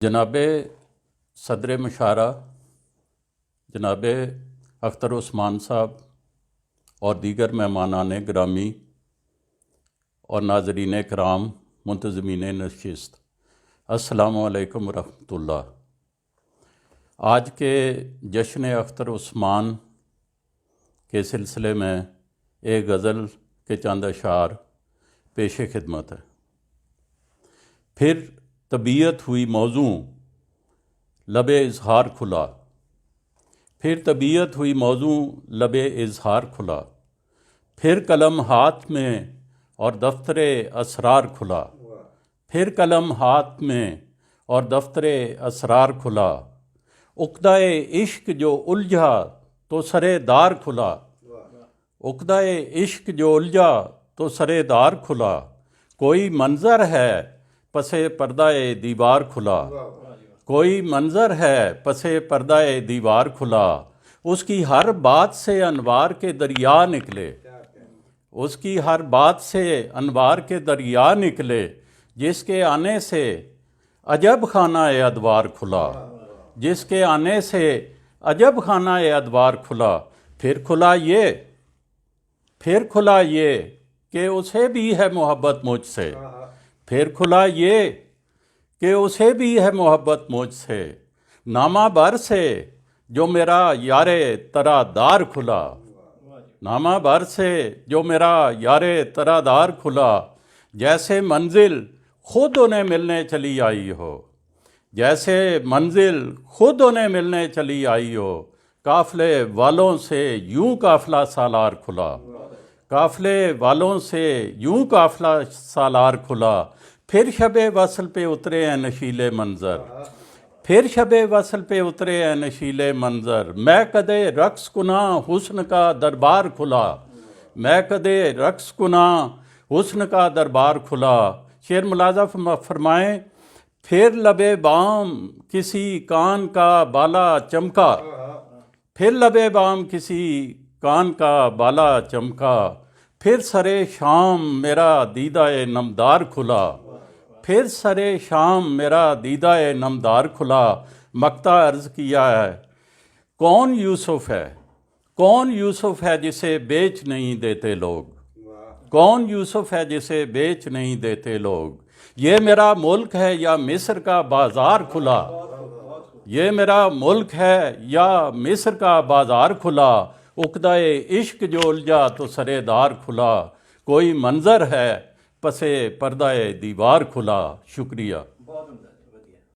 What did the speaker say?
جناب صدر مشارہ جناب اختر عثمان صاحب اور دیگر مہمانان گرامی اور ناظرین کرام منتظمین نشست، السلام علیکم ورحمۃ اللہ۔ آج کے جشن اختر عثمان کے سلسلے میں ایک غزل کے چند اشعار پیش خدمت ہے۔ پھر طبیعت ہوئی موزوں لب اظہار کھلا، پھر طبیعت ہوئی موزوں لب اظہار کھلا، پھر قلم ہاتھ میں اور دفتر اسرار کھلا، پھر قلم ہاتھ میں اور دفتر اسرار کھلا، عقدہ عشق جو الجھا تو سرے دار کھلا، عقدہ عشق جو الجھا تو سرے دار کھلا، کوئی منظر ہے پس پردہ دیوار کھلا، کوئی منظر ہے پس پردہ دیوار کھلا، اس کی ہر بات سے انوار کے دریا نکلے، اس کی ہر بات سے انوار کے دریا نکلے، جس کے آنے سے عجب خانہ ادوار کھلا، جس کے آنے سے عجب خانہ ادوار کھلا، پھر کھلا یہ کہ اسے بھی ہے محبت مجھ سے، پھر کھلا یہ کہ اسے بھی ہے محبت مجھ سے، نامہ بر سے جو میرا یار ترا دار کھلا، نامہ بر سے جو میرا یار ترا دار کھلا، جیسے منزل خود انہیں ملنے چلی آئی ہو، جیسے منزل خود انہیں ملنے چلی آئی ہو، قافلے والوں سے یوں قافلہ سالار کھلا، قافلے والوں سے یوں قافلہ سالار کھلا، پھر شب وصل پہ اترے ہیں نشیلے منظر، پھر شب وصل پہ اترے ہیں نشیلے منظر، میں کدے رقص کناں حسن کا دربار کھلا، میں کدے رقص کناں حسن کا دربار کھلا۔ شعر ملاحظہ فرمائیں، پھر لب بام کسی کان کا بالا چمکا، پھر لب بام کسی کان کا بالا چمکا، پھر سرے شام میرا دیدہ نمدار کھلا، پھر سرے شام میرا دیدہ نمدار کھلا، مقطع عرض کیا ہے، کون یوسف ہے، کون یوسف ہے جسے بیچ نہیں دیتے لوگ، کون یوسف ہے جسے بیچ نہیں دیتے لوگ، یہ میرا ملک ہے یا مصر کا بازار کھلا، یہ میرا ملک ہے یا مصر کا بازار کھلا، عقدہ عشق جو الجھا تو سرے دار کھلا، کوئی منظر ہے پس پردہ دیوار کھلا۔ شکریہ۔